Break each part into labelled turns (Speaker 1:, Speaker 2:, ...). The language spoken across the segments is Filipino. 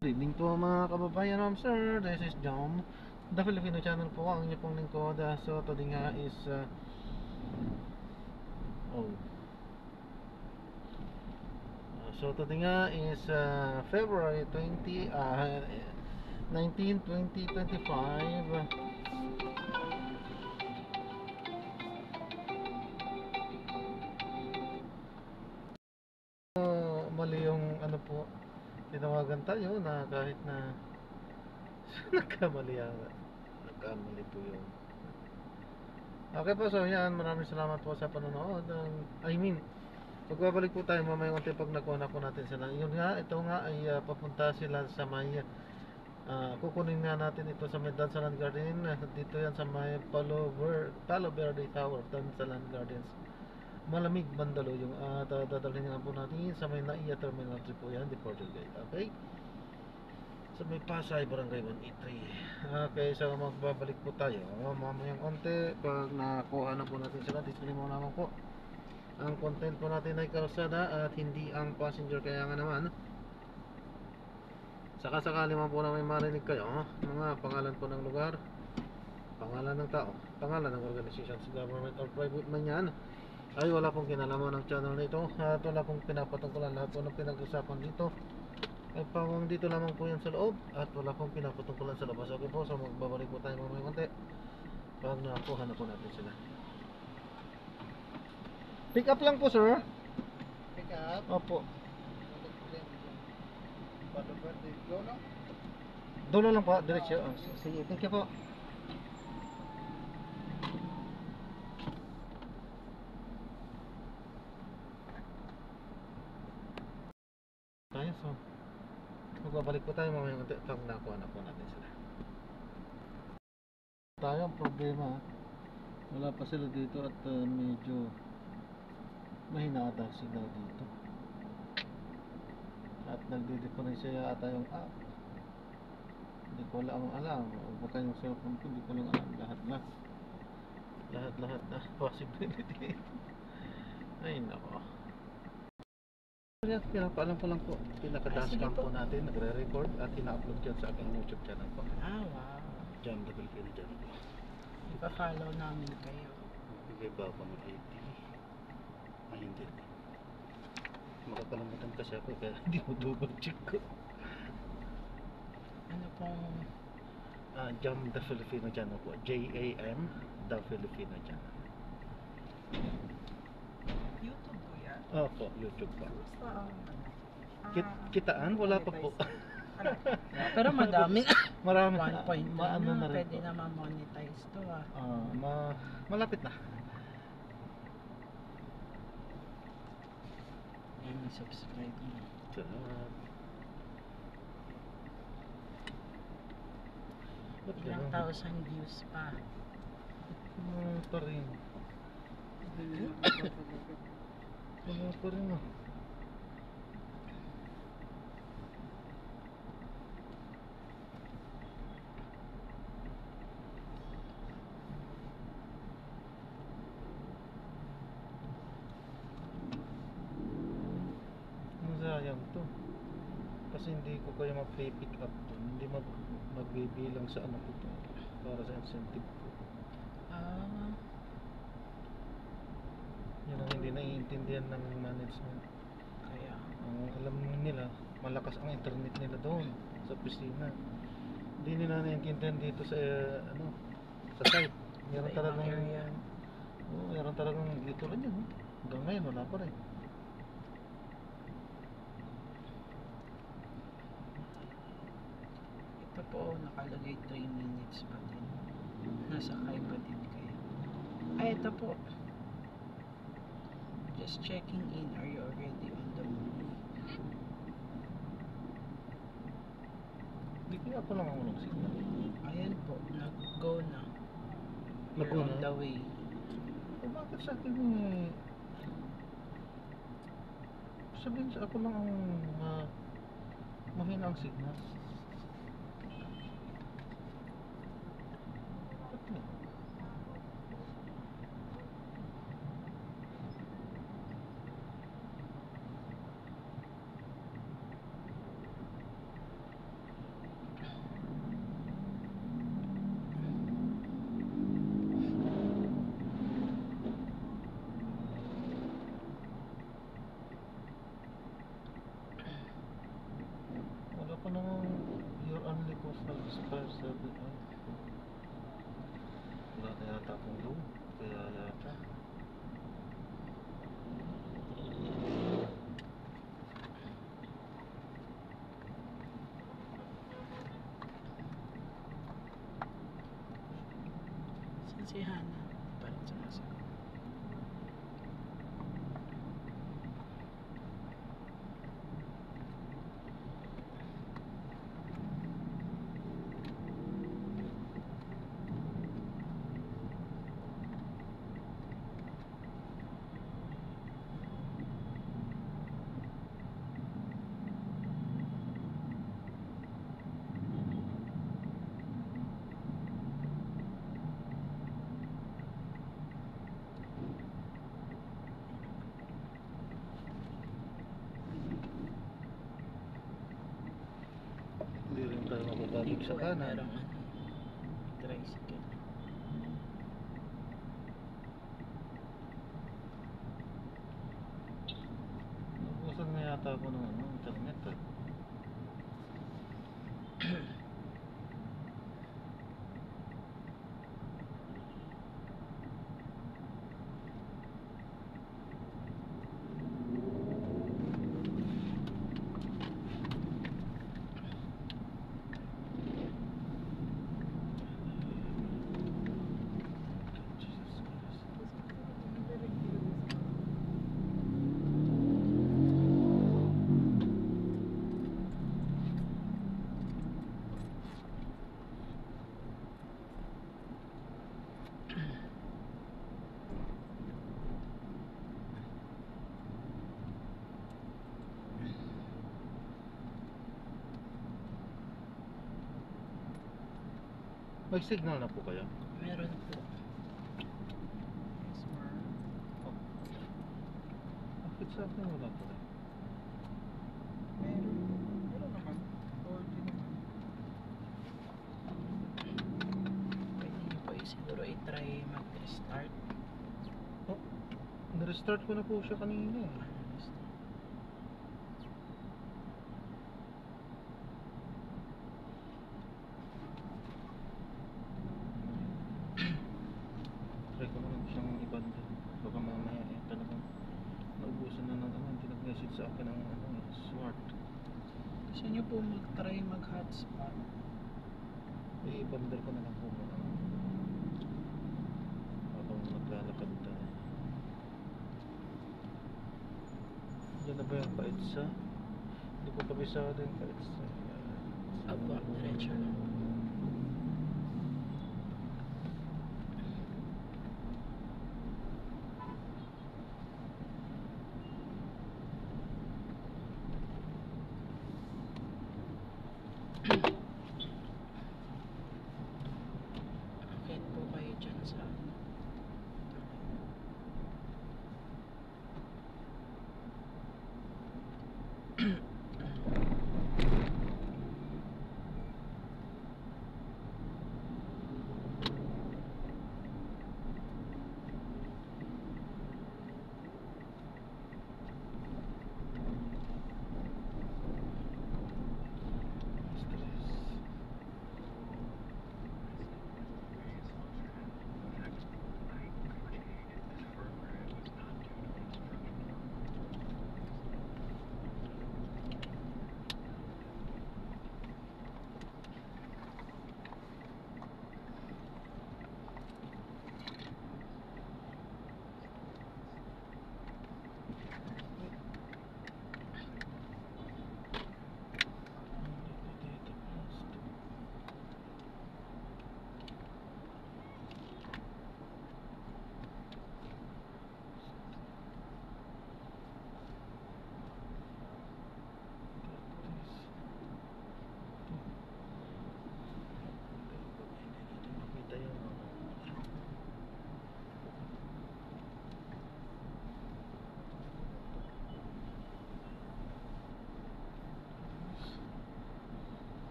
Speaker 1: Good evening po mga kababayan, sir. This is John, the Filipino channel po, ang inyong pong lingkod. So today nga is February 19, 2025. Mali yung ano po, tinawagan tayo na kahit na nagkamali po yun. Okay po, so yan, maraming salamat po sa panonood. Magbabalik po tayo mamaya konti pag nakuha na po natin sila. Yun nga, ito nga ay papunta sila sa may kukunin nga natin ito sa may Dansalan Garden. Dito yan sa may Palo Verde Tower, Dansalan Gardens. Malamig Mandaluyong. Dadalhin nga po natin sa may Naiya Terminal 3 po yan, Deported Gate. Okay? Sa may Pasay, Barangay 183. Okay, so magbabalik po tayo mamayang konti pag nakuha na po natin sila. Disclaimer naman po, ang content po natin ay kalsada at hindi ang passenger. Kaya nga naman, sakasakali man po na may marinig kayo, mga pangalan po ng lugar, pangalan ng tao, pangalan ng organization, government or private man yan, ay wala pong kinalaman ng channel nito at wala pong pinapatungkulan. Lahat po ng pinag-usapan dito ay pawang dito lamang po yan sa loob at wala pong pinapatungkulan sa labas. Okay po, so magbabalik po tayo mamaya konti pag nakuha na po natin sila. Pick up lang po, sir.
Speaker 2: Pick up?
Speaker 1: Opo.
Speaker 2: Dulo?
Speaker 1: Dulo lang po, diretsyo. Sige, thank you po. Tayo, so magbabalik po tayo mamaya konti pag nakuha na po natin sila. Tayo ang problema, wala pa sila dito at medyo mahina ata signal dito at nagdi-difference ata yung app. Hindi ko alam o baka yung cellphone ko, hindi ko lang alam. Lahat na possibility. Ay nako, pinapaalam ko lang po, pinaka-dashcam po natin, nagre-record at ina-upload dyan sa aking YouTube channel po.
Speaker 2: Wow.
Speaker 1: Jam the Filipino channel po.
Speaker 2: Ipa-follow namin kayo.
Speaker 1: Bigay ba ako ng 80? Ay hindi, makakalimutan kasi ako kaya hindi mo double check ko.
Speaker 2: Ano pong
Speaker 1: Jam the Filipino channel po, JAM the Filipino channel.
Speaker 2: YouTube po yan?
Speaker 1: Opo, YouTube po.
Speaker 2: Saan?
Speaker 1: Kitaan? Wala pa po.
Speaker 2: Ano? Pero madami.
Speaker 1: Marami.
Speaker 2: 1.2
Speaker 1: Maano na
Speaker 2: na.
Speaker 1: rin
Speaker 2: Pwede
Speaker 1: po.
Speaker 2: na ma-monetize to
Speaker 1: Malapit na.
Speaker 2: Yan, subscribe mo.
Speaker 1: Salamat.
Speaker 2: Ilang thousand views pa.
Speaker 1: Pa rin. Pa rin ah. Sayang to kasi hindi ko kaya mag-pick up to, hindi magbibilang sa ano ko to para sa incentive ko. Yun ang hindi naiintindihan ng management.
Speaker 2: Kaya
Speaker 1: Ang alam nila, malakas ang internet nila doon sa opisina. Hindi nila naiintindihan dito sa sa site. Meron talagang meron talagang dito rin yun. Hanggang ngayon wala pa rin.
Speaker 2: ito po nakalagay 3 minutes pa din. Nasakay pa din kayo. Ay, ito po. Just checking in. Are you already on the move?
Speaker 1: Hindi kaya pa lang ako ng signal.
Speaker 2: Ayan po, nag-go na.
Speaker 1: Nag-go
Speaker 2: You're on
Speaker 1: na?
Speaker 2: the way.
Speaker 1: Bakit sa akin sabihin sa ako lang ang mahina ang signal. Mag-expire sabi ko. Wala na yata akong loan. Kaya yata.
Speaker 2: Saan si Hana? Parang sumasagot.
Speaker 1: Hindi rin tayo makabalik sa
Speaker 2: Dito ay
Speaker 1: kanan.
Speaker 2: merong tricycle.
Speaker 1: Nabusan nga yata ako ng internet eh. Jesus Christ. May signal na po kayo?
Speaker 2: Meron po. Yes, ma'am.
Speaker 1: Bakit sa akin wala po rin?
Speaker 2: Meron. Meron naman. 40 naman. Pwede niyo po siguro i-try mag-restart.
Speaker 1: Oh, na-restart ko na po siya kanina eh. Try ko naman siyang ibanda. Baka mamaya eh talagang naubusan na ng hindi nag-message sa akin ng sword.
Speaker 2: Gusto niyo po mag-try mag-hotspot?
Speaker 1: I-bundle ko na lang po muna. Habang naglalakad tayo. Diyan na ba yung kaitsa? Hindi ko kabisado yung kaitsa.
Speaker 2: Apo, diretso lang. Akit po kayo dyan sa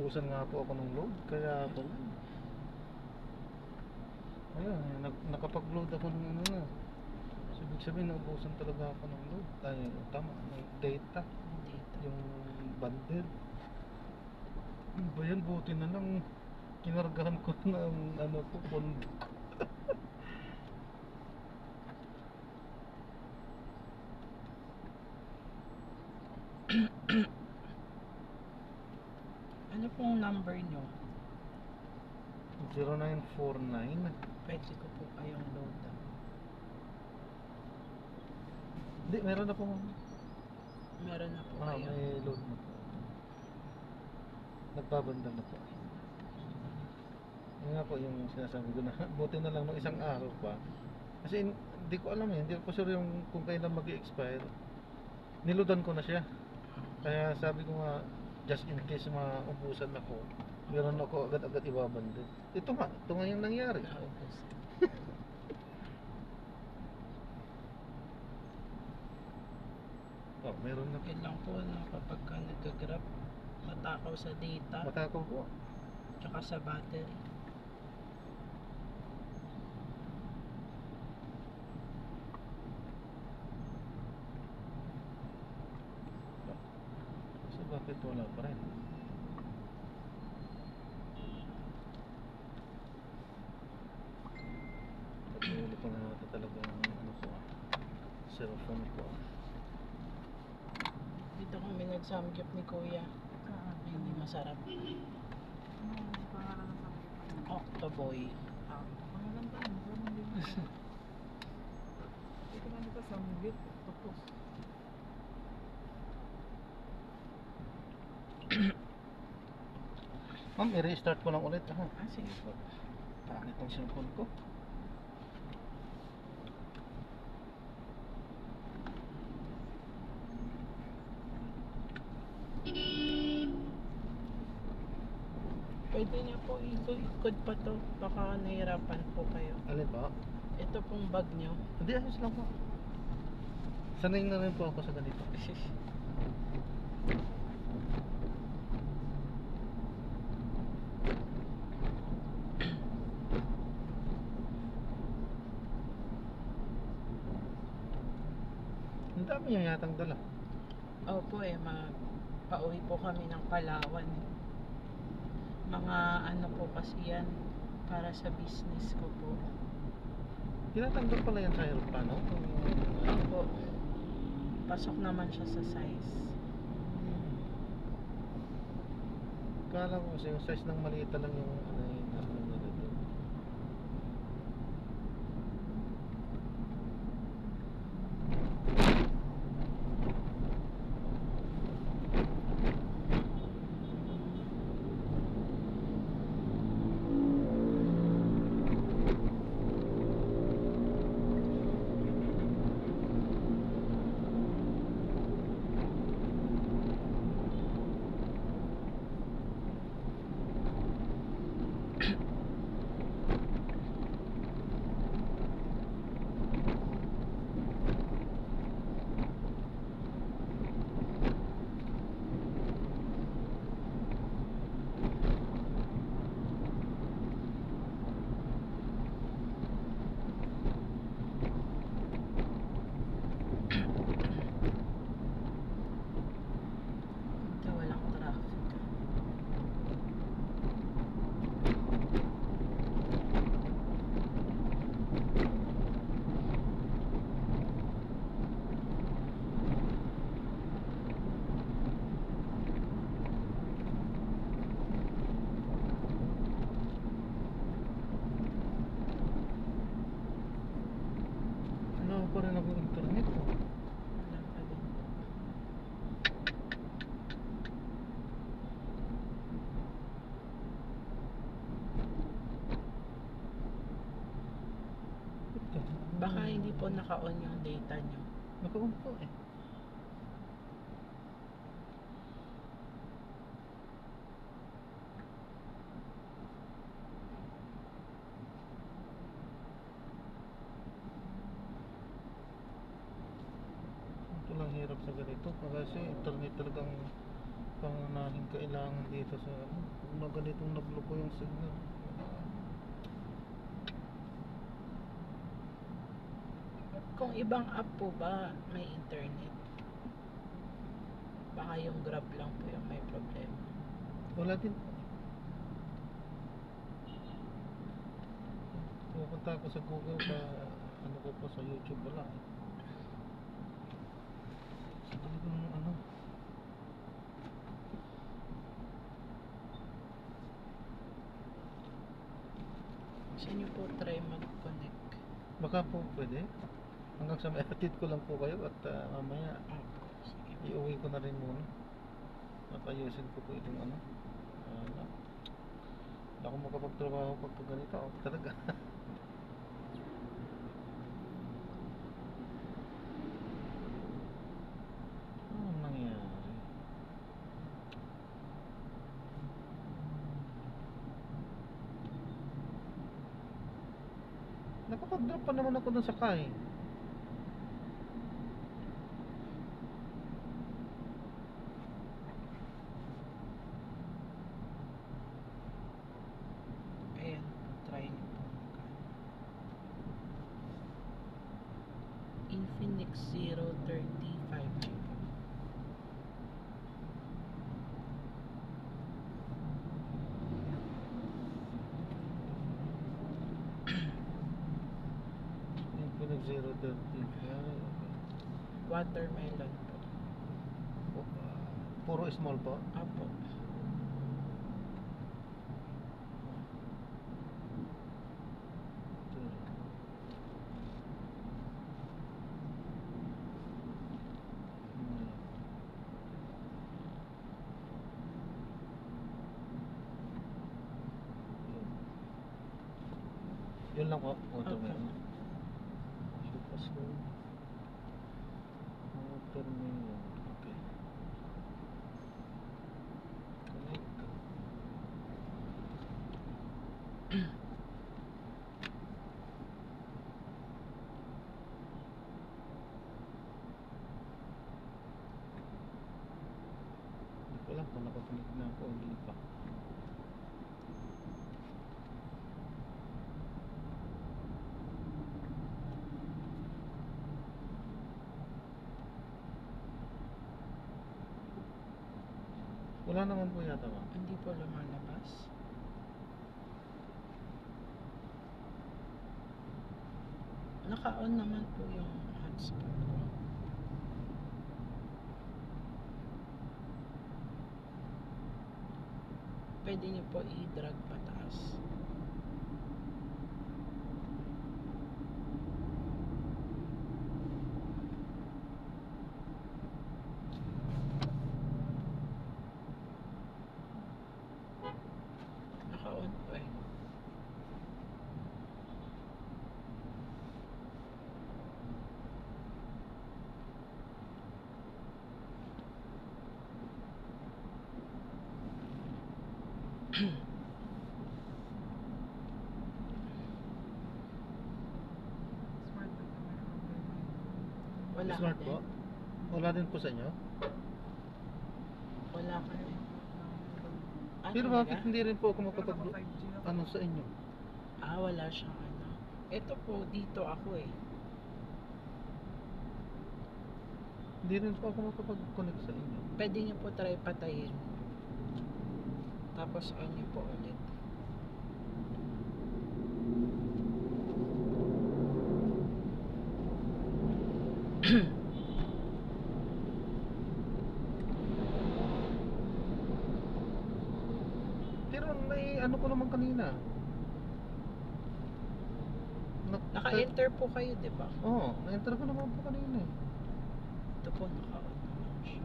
Speaker 1: naubusan nga po ako ng load, kaya tuloy. Ayun, nakapag-load ako ng ano na. So, ibig sabihin, naubusan talaga ako ng load. Ay, tama, ng data.
Speaker 2: Dito.
Speaker 1: Yung bundle. Ano ba yan? Buti na lang kinargahan ko ng ano ko, pondo.
Speaker 2: Ano pong number nyo?
Speaker 1: 0949.
Speaker 2: Pwede ko po kayong load up.
Speaker 1: Hindi, meron na po.
Speaker 2: Meron na po
Speaker 1: Ah,
Speaker 2: kayo.
Speaker 1: may load na po. Nagbabandal na po. Yun nga po yung sinasabi ko na buti na lang nung isang araw pa. Kasi hindi ko alam hindi ko sure yung kung kailan mag-expire. Niloadan ko na siya. Kaya sabi ko nga, just in case maubusan ako, meron ako agad-agad ibabandal. Ito nga yung nangyari.
Speaker 2: Naubos.
Speaker 1: Oh, meron na.
Speaker 2: Yun lang po na kapag ka nag-grab, matakaw sa data,
Speaker 1: Matakaw po.
Speaker 2: tsaka sa battery.
Speaker 1: So bakit wala pa rin? Patuloy pa nga natin talaga ang ano ko cellphone ko.
Speaker 2: Dito kami nagsamgyup ni Kuya. Hindi masarap. Octoboy.
Speaker 1: Ma'am, i-restart ko lang ulit ha.
Speaker 2: Ah, sige po.
Speaker 1: Pangit ang cellphone ko.
Speaker 2: Pwede niya po ikod pa to. Baka nahirapan po kayo.
Speaker 1: Alin ba?
Speaker 2: Ito pong bag niyo.
Speaker 1: Hindi, ayos lang po. Sanay na rin po ako sa ganito. Ang dami niya yatang dala.
Speaker 2: Opo pauwi po kami ng Palawan. Mga ano po kasi yan para sa business ko po.
Speaker 1: Tinatanggap pala yan sa aeroplano.
Speaker 2: Opo. Pasok naman siya sa size.
Speaker 1: Kala ko kasi yung size ng maliit lang yung ano yung ano nila doon.
Speaker 2: Ito walang traffic.
Speaker 1: Ano pa rin ako internet ko.
Speaker 2: Wala pa din po. Baka hindi po naka-on yung data nyo.
Speaker 1: Naka-on po eh. Ito lang hirap sa ganito kasi internet talagang pangunahing kailangan dito sa ano, kung na ganitong nagloko yung signal.
Speaker 2: Kung ibang app po ba may internet? Baka yung Grab lang po yung may problema.
Speaker 1: Wala din. Pupunta ako sa Google pa, ano ko po sa YouTube, wala eh. Sa talagang ano.
Speaker 2: Gusto nyo po try mag-connect?
Speaker 1: Baka po pwede. Hanggang sa may atid ko lang po kayo at mamaya
Speaker 2: Opo, sige po.
Speaker 1: iuwi ko na rin muna. At ayusin ko po itong ano. Wala. Wala akong makapagtrabaho pagka ganito. Ako talaga. Anong nangyari? Nakapag-drop pa naman ako dun sa Kai.
Speaker 2: Ayan, try nyo po. Infinix 030 5G po.
Speaker 1: Infinix 030.
Speaker 2: Watermelon po.
Speaker 1: Puro small po.
Speaker 2: Apo.
Speaker 1: Yun lang po.
Speaker 2: Opo.
Speaker 1: Watermelon. Watermelon. Okay. Connect. Hindi ko alam kung nakakonect na ako o hindi pa. Wala naman po yata ba?
Speaker 2: Hindi po lumalabas. Naka-on naman po yung hotspot ko. Pwede nyo po i-drag pataas. Naka-on po eh. Wala
Speaker 1: Smart
Speaker 2: ka
Speaker 1: po?
Speaker 2: din.
Speaker 1: Wala din po sa inyo?
Speaker 2: Wala ka din. Ah,
Speaker 1: Pero
Speaker 2: talaga?
Speaker 1: bakit hindi rin po ako makapag ano sa inyo?
Speaker 2: Ah, wala siyang ano. Ito po, dito ako eh.
Speaker 1: Hindi rin po ako makapag-connect sa inyo.
Speaker 2: Pwede nyo po try patayin. Tapos on nyo po ulit.
Speaker 1: Pero may ano ko naman kanina.
Speaker 2: Naka-enter po kayo, di ba?
Speaker 1: Oo, na-enter ko naman po kanina eh.
Speaker 2: Ito po, naka-on naman siya.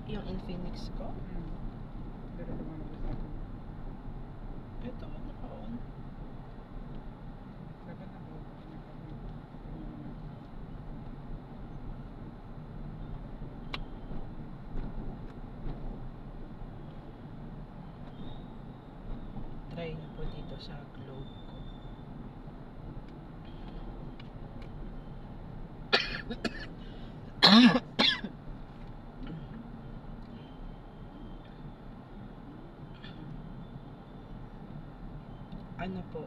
Speaker 2: Yung Infinix ko? Ito, naka-on. sa globe ko. Ano po,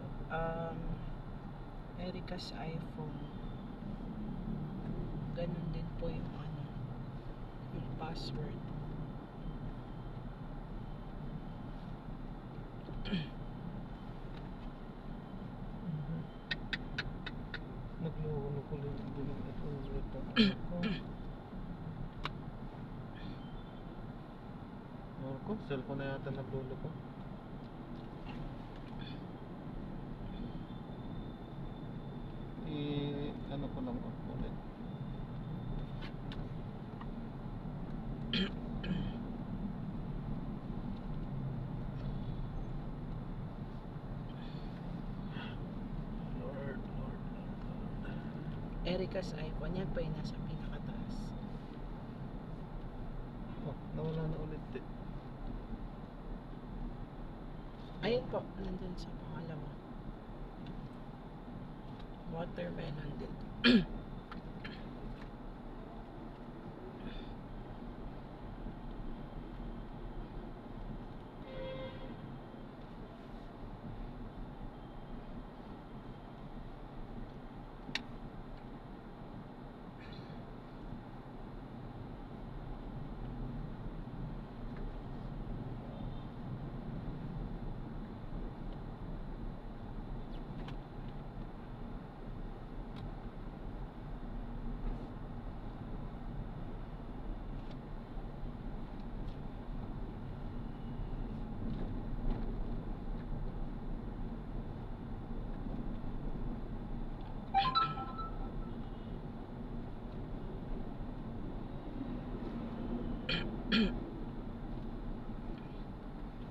Speaker 2: Erica's iPhone. Ganun din po yung yung password.
Speaker 1: Nagluluko ko din ito ako. Ako, cellphone na yata nagluluko. Ano ko lang ulit. Lord.
Speaker 2: Erica's iPhone, yan po yung nasa pinakataas.
Speaker 1: Oh, nawala na ulit eh.
Speaker 2: Ayun po, nandun sa pangalawa. Watermelon din.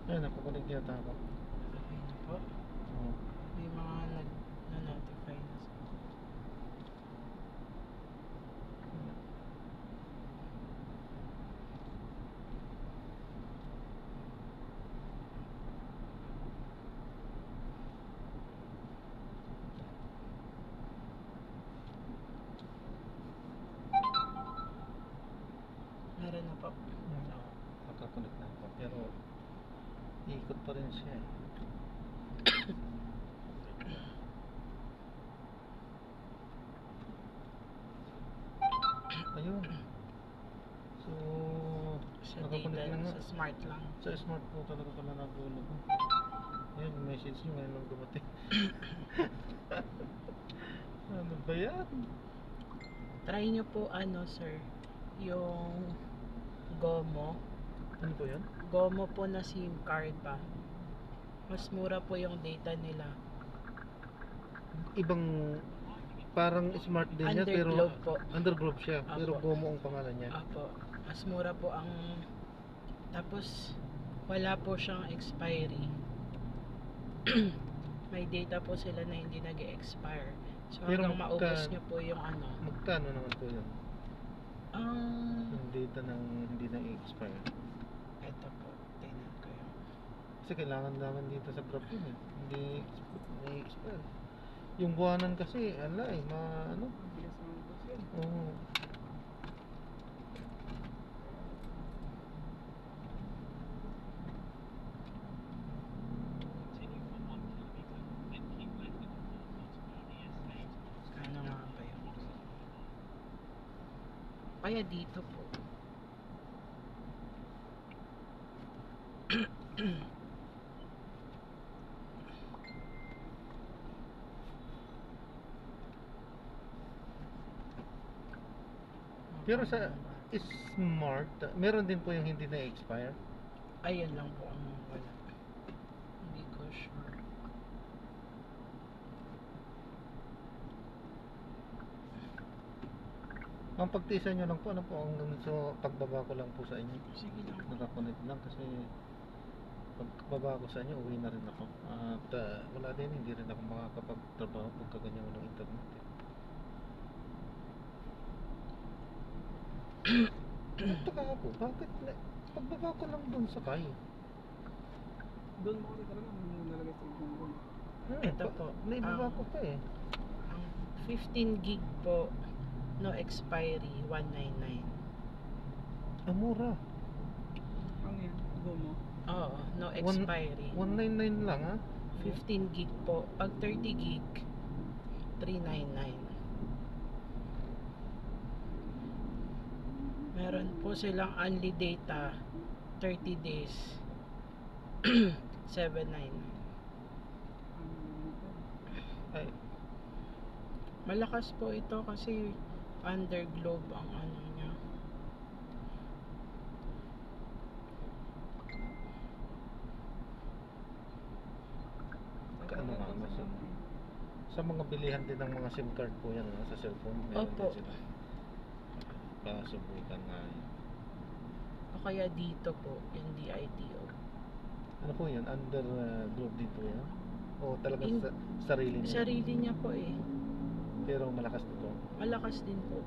Speaker 1: Ay, napakulig yata ako.
Speaker 2: Okay na po.
Speaker 1: Oh.
Speaker 2: May mga na-notify na sa meron na po.
Speaker 1: Nakakunik na ako. Pero, ikot pa rin siya eh. Ayun. So,
Speaker 2: Sa
Speaker 1: nakakunik
Speaker 2: data,
Speaker 1: na nga.
Speaker 2: sa smart lang.
Speaker 1: Sa smart po talaga pala nagulog. Ayun, yung message nyo ngayon lang dumating. Ano ba yan?
Speaker 2: Try nyo po sir, yung Gomo.
Speaker 1: Ano po yan?
Speaker 2: Gomo po na SIM card pa. Mas mura po yung data nila.
Speaker 1: Ibang, parang smart din niya pero
Speaker 2: Underglobe po.
Speaker 1: Underglobe siya, pero
Speaker 2: Apo.
Speaker 1: Gomo ang pangalan niya.
Speaker 2: Apo, mas mura po ang tapos wala po siyang expiry. May data po sila na hindi nag-expire. So
Speaker 1: Pero
Speaker 2: hanggang maubos nyo po yung
Speaker 1: Magkano naman po yun?
Speaker 2: ang
Speaker 1: Yung data ng hindi na i-expire.
Speaker 2: eto po, tingnan ko yung
Speaker 1: Kasi kailangan naman dito sa graph yun eh. Hindi na-expire. Yung buwanan kasi, ala eh, ano? Oo.
Speaker 2: ano nga ba yun. Kaya dito po.
Speaker 1: Pero sa smart, meron din po yung hindi na-expire.
Speaker 2: Ayun lang po ang wala. Hindi ko sure.
Speaker 1: Ang pagtiisan nyo lang po, ano po, ang so, pagbaba ko lang po sa inyo.
Speaker 2: Sige lang.
Speaker 1: Nakakonect lang kasi pagbaba ko sa inyo, uwi na rin ako. At wala din, hindi rin ako makakapagtrabaho pagka ganyan walang internet. Nagtaka ako, bakit pagbaba ko lang dun sa kaya?
Speaker 3: Doon mo kasi talaga nalagay sa Google.
Speaker 2: Ito po.
Speaker 1: May baba
Speaker 2: ang-
Speaker 1: ko pa eh.
Speaker 2: Ang 15 gig po, no expiry, 199.
Speaker 1: Mura.
Speaker 3: Ano yan? Gomo?
Speaker 2: Oo, no
Speaker 1: One-
Speaker 2: expiry.
Speaker 1: 199 lang ha.
Speaker 2: 15 gig po. Pag 30 gig, 399. Meron po silang only data, 30 days, 79.
Speaker 1: Ay,
Speaker 2: Malakas po ito kasi underglobe ang ano niya.
Speaker 1: Ano nga, sa mga bilihan din ng mga SIM card po yan sa cellphone. Meron
Speaker 2: Opo.
Speaker 1: din sila. Pasubukan nga yun.
Speaker 2: O kaya dito po, yung DITO.
Speaker 1: Ano po yan? Under globe dito yan? O talaga
Speaker 2: In-
Speaker 1: sa sarili niya?
Speaker 2: Sarili niya po eh.
Speaker 1: Pero malakas dito.
Speaker 2: Malakas din po.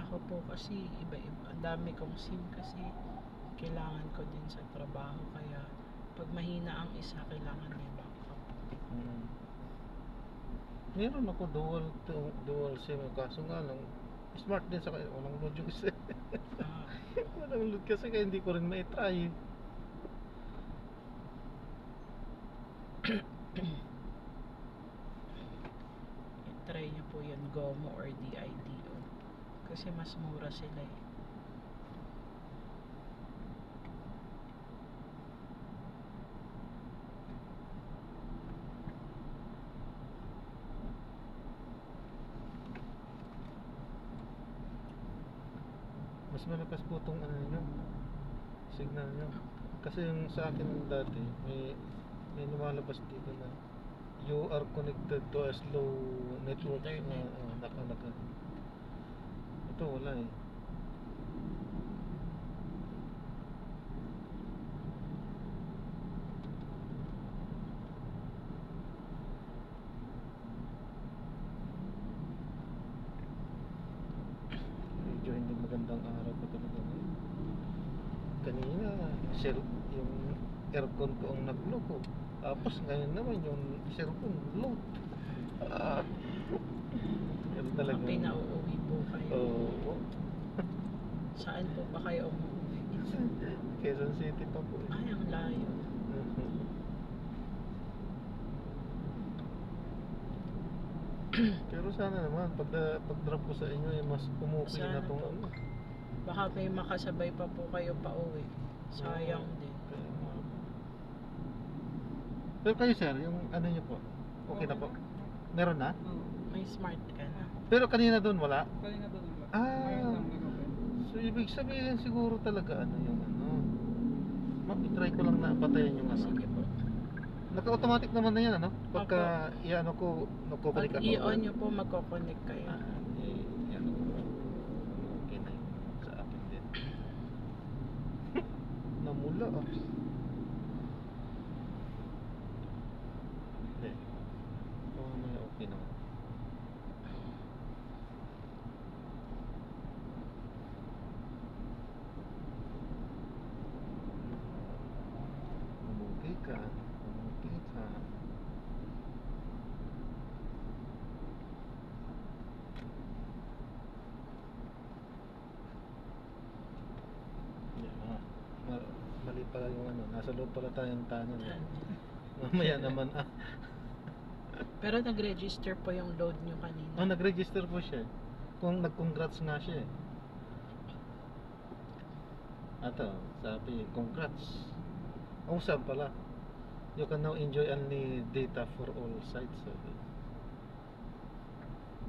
Speaker 2: Ako po kasi iba-iba. Ang dami kong SIM kasi kailangan ko din sa trabaho. Kaya pag mahina ang isa, kailangan may backup.
Speaker 1: Mm. Meron ako dual SIM kaso nga lang smart din sa kanya. Walang load yung isa.
Speaker 2: Ah,
Speaker 1: Walang load kasi kaya hindi ko rin mai-try.
Speaker 2: try niyo po yun, GOMO or DITO. Kasi mas mura sila eh.
Speaker 1: Mas malakas po itong ano nyo, signal nyo. Kasi yung sa akin dati, may lumalabas dito na you are connected to a slow network na
Speaker 2: Internet.
Speaker 1: naka. Ito wala eh. Medyo hindi magandang araw pa talaga ngayon. Kanina, yung aircon ko ang nag-low ko. Tapos ngayon naman yung cellphone low. Ah. Yan talaga.
Speaker 2: Kapag pinauuwi po kayo.
Speaker 1: Oo.
Speaker 2: Saan po ba kayo umuwi?
Speaker 1: Quezon City pa po.
Speaker 2: Ay, ang layo.
Speaker 1: Pero sana naman pag drop ko sa inyo mas umuwi na
Speaker 2: Sana
Speaker 1: tong
Speaker 2: po.
Speaker 1: ano.
Speaker 2: Baka may makasabay pa po kayo pauwi. Sayang din.
Speaker 1: Kaya nga. Pero kayo sir, yung ano nyo po, okay na po? Meron na?
Speaker 3: Oo.
Speaker 2: May smart ka na.
Speaker 1: Pero kanina doon wala?
Speaker 3: Kanina doon wala.
Speaker 1: Ah.
Speaker 3: Ngayon lang nag-open.
Speaker 1: So ibig sabihin siguro talaga ano yung ano. Mag-try ko lang na patayin yung ano.
Speaker 2: Sige po.
Speaker 1: Naka-automatic naman na yan ano? Pagka i-ano ko, nagkukulik
Speaker 2: Pag
Speaker 1: ako.
Speaker 2: i-on nyo po, magkoconnect kayo.
Speaker 1: I-ano ko. Okay na yun sa akin din. Namula ah. Hindi. May okay naman. Umuwi ka. Umuwi ka. Yeah, mali pala yung ano. Nasa loob pala tayong tunnel. Eh. Mamaya naman ah.
Speaker 2: Pero nag-register po yung load nyo kanina.
Speaker 1: Oh, nag-register po siya. Kung nag-congrats nga siya eh. Ato, sabi, congrats. Oh, saan pala? You can now enjoy only data for all sites. Sabi.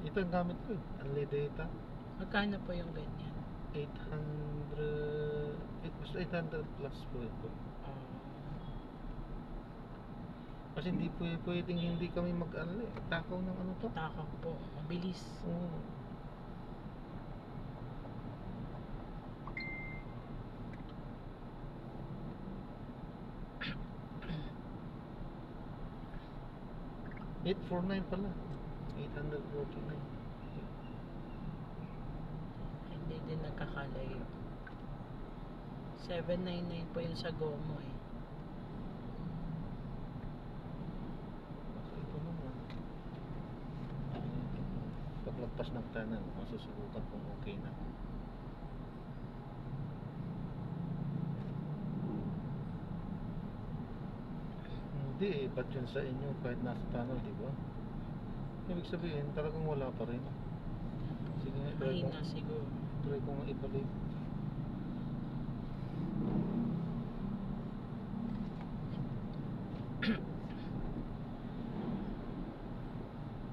Speaker 1: Ito ang gamit ko eh. Only data.
Speaker 2: Magkano po yung ganyan?
Speaker 1: 800 plus po ito.
Speaker 2: Ah,
Speaker 1: Kasi hindi pwedeng hindi kami mag-ano eh. Takaw ng ano to.
Speaker 2: takak po. Mabilis.
Speaker 1: Oo. $849 pala. 849.
Speaker 2: Hindi din nagkakalayo. 799 po yung sa GOMO eh.
Speaker 1: maglampas ng tunnel, masusubukan kung okay na. Hindi eh, ba't yun sa inyo kahit nasa tunnel, di ba? Ibig sabihin, talagang wala pa rin. Sige nga,
Speaker 2: Mahina siguro.
Speaker 1: try ko nga ibalik.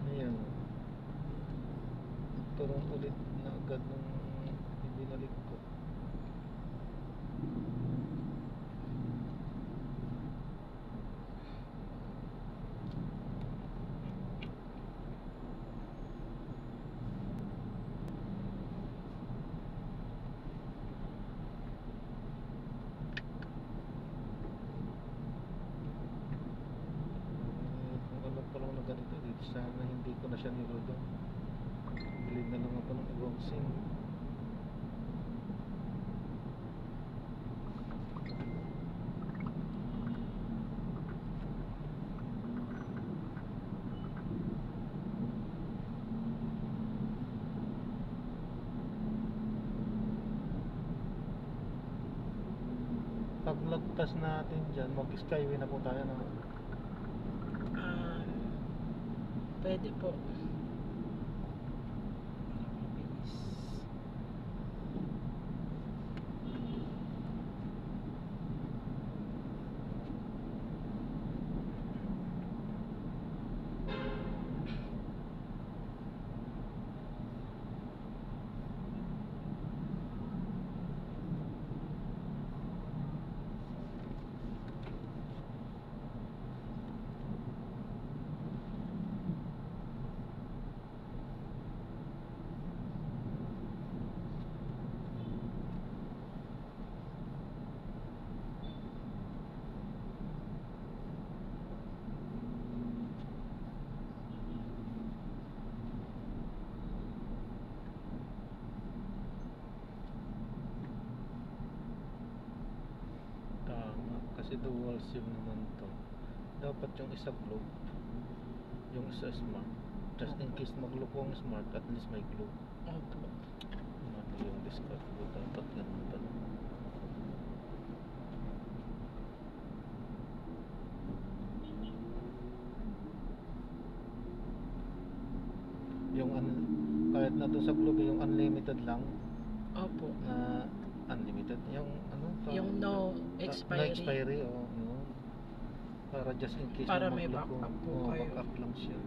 Speaker 1: Ayan. Turong ulit na agad nung ibinalik ko. Kung alam ko lang na ganito dito, sana hindi ko na siya nilodo. Bili na lang ako ng ibang SIM. Paglagpas natin dyan, mag-skyway na po tayo na.
Speaker 2: Ah, pwede po. Mabilis.
Speaker 1: Tama, kasi dual SIM naman to. Dapat yung isa globe, yung isa smart. Just in case magloko ang smart, at least may globe.
Speaker 2: Opo.
Speaker 1: Ano yung discard ko? Dapat ganun pala. Yung kahit na doon sa globe, yung unlimited lang
Speaker 2: Opo.
Speaker 1: na unlimited, yung ano tawag
Speaker 2: Yung
Speaker 1: dito?
Speaker 2: no
Speaker 1: Na
Speaker 2: expiry.
Speaker 1: expiry, oo, yun. Para just in case
Speaker 2: Para
Speaker 1: na
Speaker 2: may
Speaker 1: magloko.
Speaker 2: backup po
Speaker 1: Oo,
Speaker 2: kayo.
Speaker 1: backup lang siya.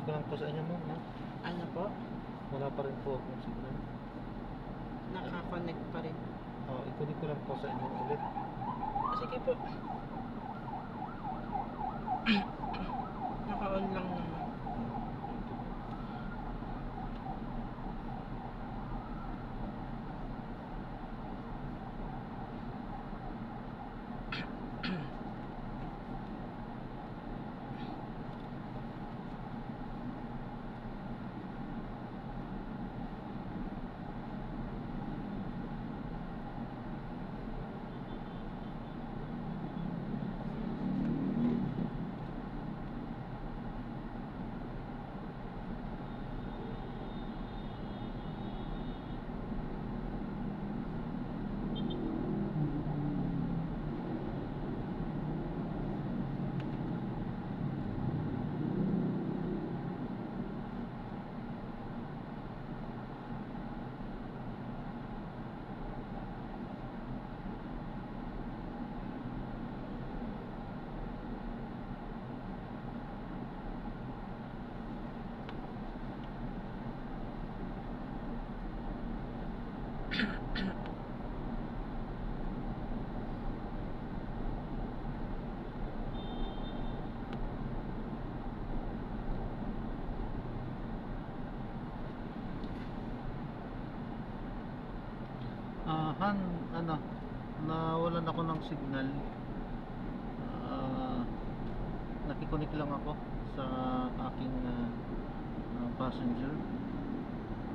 Speaker 1: ko lang po sa inyo ma'am, no?
Speaker 2: Ano po?
Speaker 1: Wala pa rin po akong signal.
Speaker 2: Nakakonect pa rin.
Speaker 1: Ikunin ko lang po sa inyo ulit.
Speaker 2: Sige po. Naka-on lang naman.
Speaker 1: Han, ano, nawalan ako ng signal. Nakikonik lang ako sa aking passenger.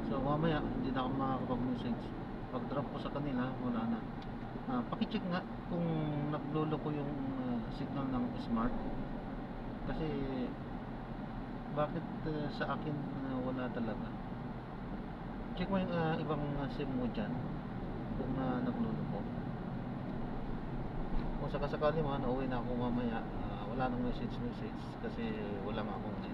Speaker 1: So mamaya hindi na ako makakapag-message. Pag drop ko sa kanila, wala na. Paki-check nga kung naglolo ko yung signal ng smart. Kasi bakit sa akin wala talaga. Check mo yung ibang SIM mo dyan kung naglolo ko. Kung sakasakali man, uuwi na ako mamaya, wala nang message kasi wala nga akong net.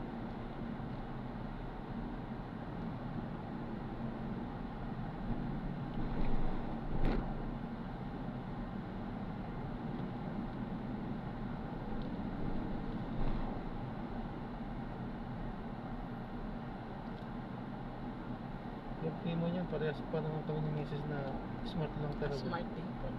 Speaker 1: Yung primo niyan, parehas pa naman kami ng misis na smart lang talaga.
Speaker 2: Smart din po.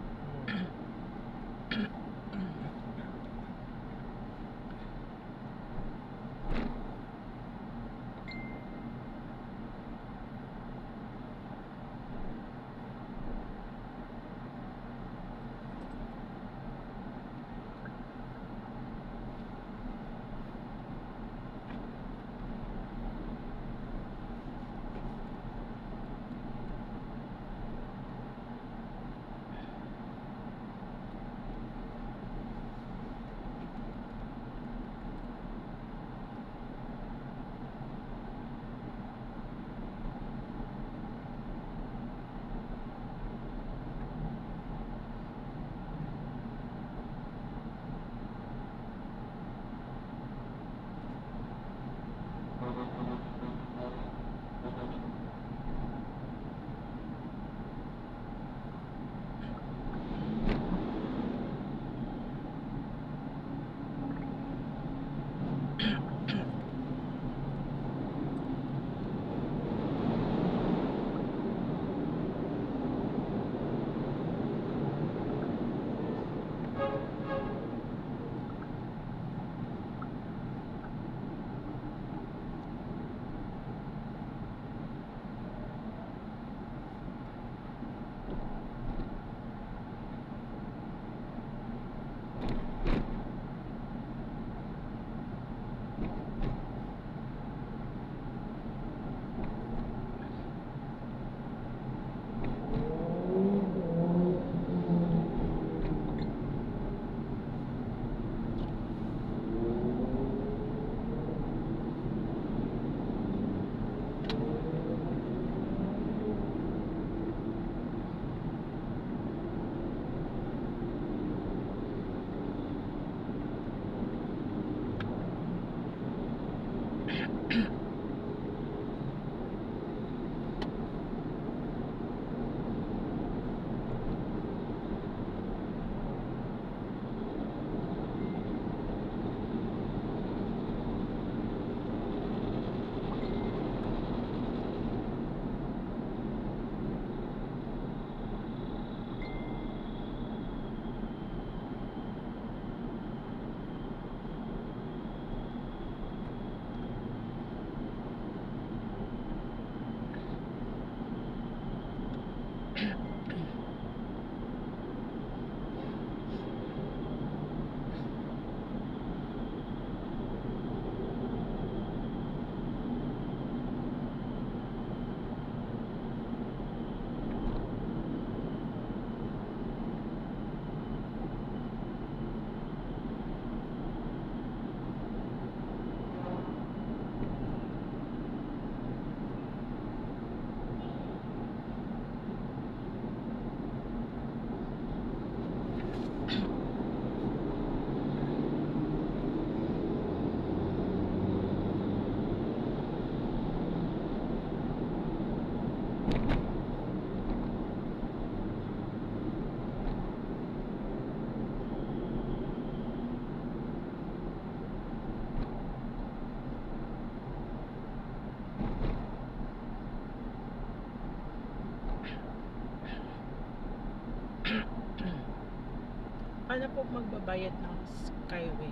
Speaker 2: Paano po magbabayad ng Skyway?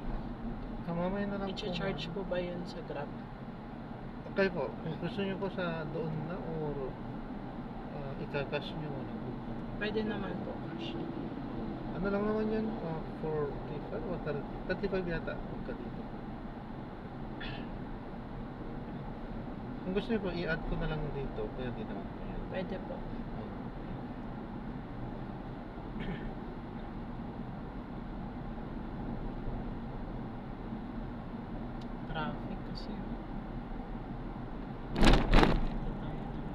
Speaker 1: Mamaya na lang po.
Speaker 2: I-charge po ba yun sa Grab?
Speaker 1: Okay po. Kung gusto nyo po sa doon na or ika-cash nyo na po.
Speaker 2: Pwede naman po cash.
Speaker 1: Ano lang naman yan? 45 o 35 yata. Pagka dito. Kung gusto nyo po, i-add ko na lang dito. Pwede naman po yan.
Speaker 2: Pwede po. Traffic kasi. Dito tayo naman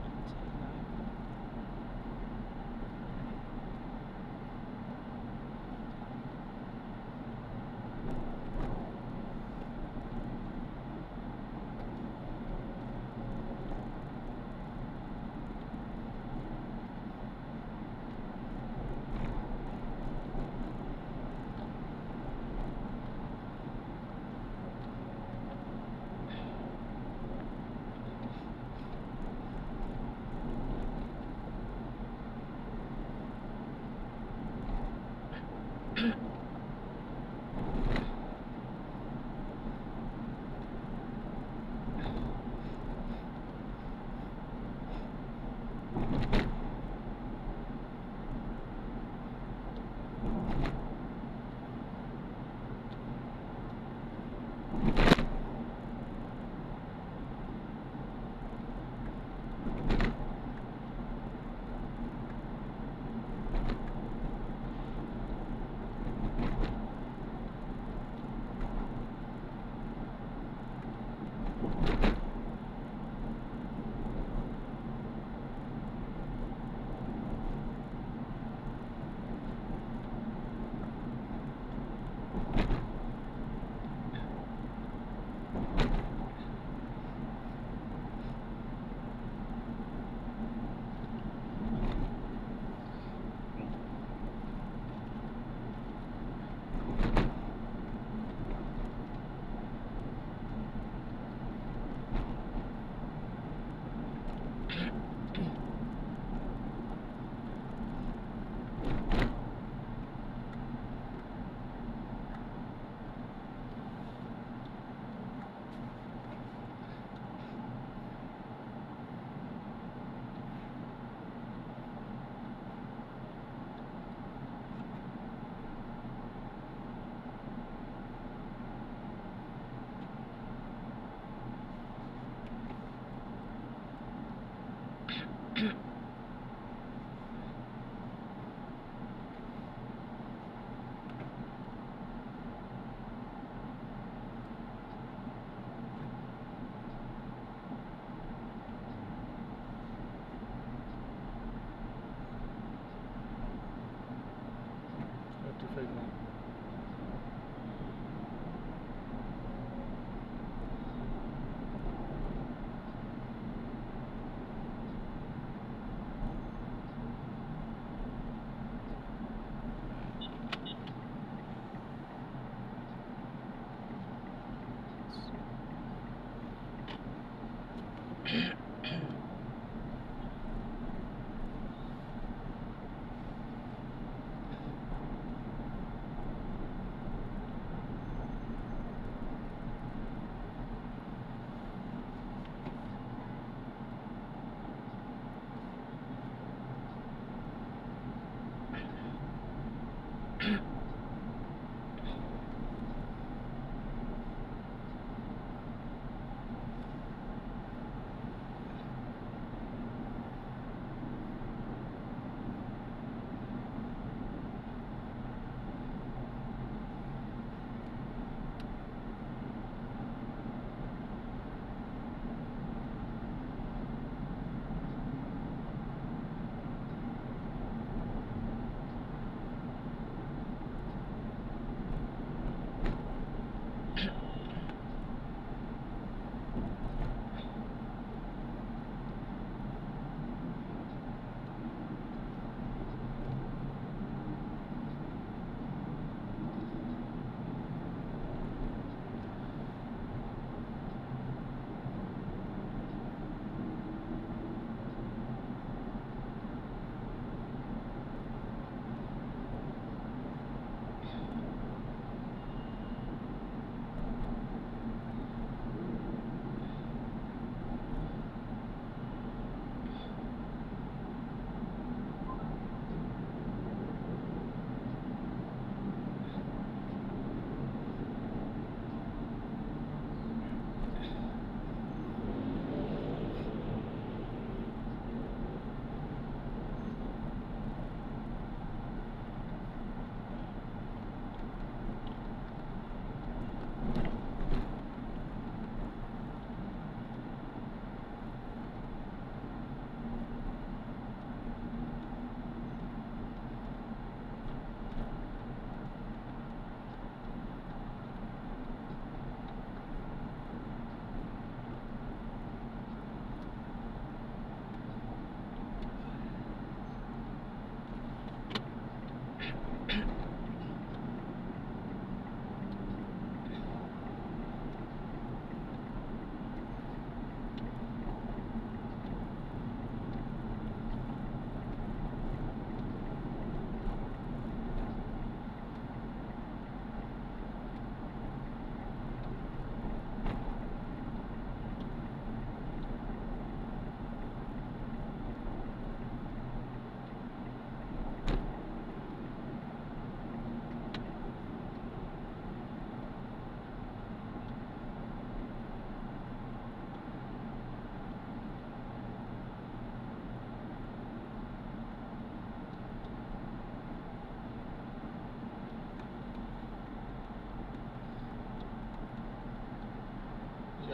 Speaker 2: sa ilalim.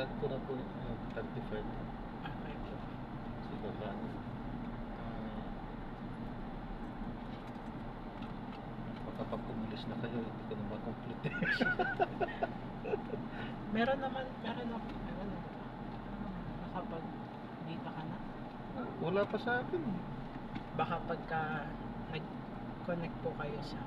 Speaker 1: Lag ko na po 35 na.
Speaker 2: Okay po.
Speaker 1: Kasi baka baka pag kumulis na kayo, hindi ko na makomplete.
Speaker 2: Meron naman. Kapag dito ka na.
Speaker 1: Wala pa sa akin.
Speaker 2: Baka pagka nag-connect po kayo sa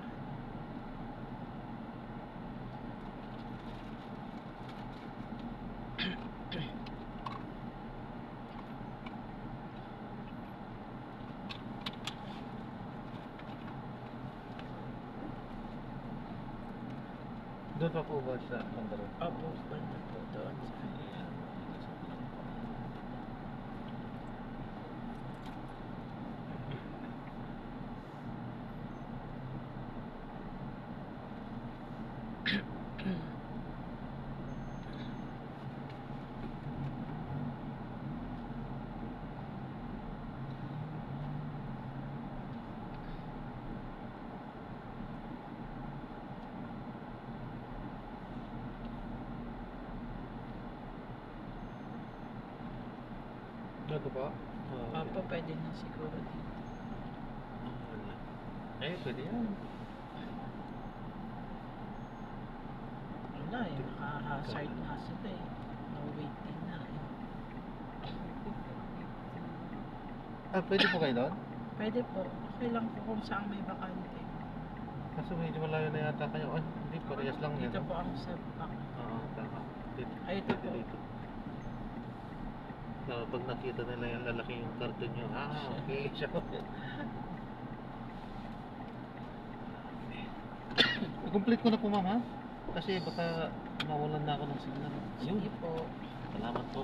Speaker 1: Doon pa po ba sa Mandaro?
Speaker 2: Opo, banda po doon sa
Speaker 1: Ano ba?
Speaker 2: Opo, pwede na siguro dito.
Speaker 1: Pwede yan.
Speaker 2: Wala eh, naka-hazard na sila eh. No waiting na eh.
Speaker 1: Pwede po kayo doon?
Speaker 2: Pwede po, okay lang po kung saan may bakante.
Speaker 1: Kaso medyo malayo na yata kayo. Hindi, parehas lang yan.
Speaker 2: Dito po ako sa back.
Speaker 1: Oo, tama. Dito.
Speaker 2: Ay, ito po.
Speaker 1: Dito. Pag nakita nila yung lalaki yung karton nyo, okay, siya. I-complete ko na po, ma'am, ha? Kasi baka mawalan na ako ng signal.
Speaker 2: Sige po.
Speaker 1: Salamat po.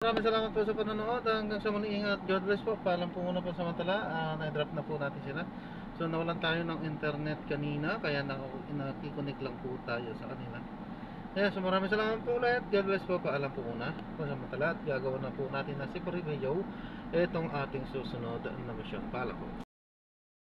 Speaker 1: Maraming salamat po sa panonood. Hanggang sa muli, ingat. God bless po. Paalam po muna po samantala. Na-drop na po natin sila. So nawalan tayo ng internet kanina, kaya nakikonnect lang po tayo sa kanila. Kaya so maraming salamat po ulit. God bless po. Paalam po muna po samantala. At gagawin na po natin na secret video itong ating susunod na mission. Paalam po.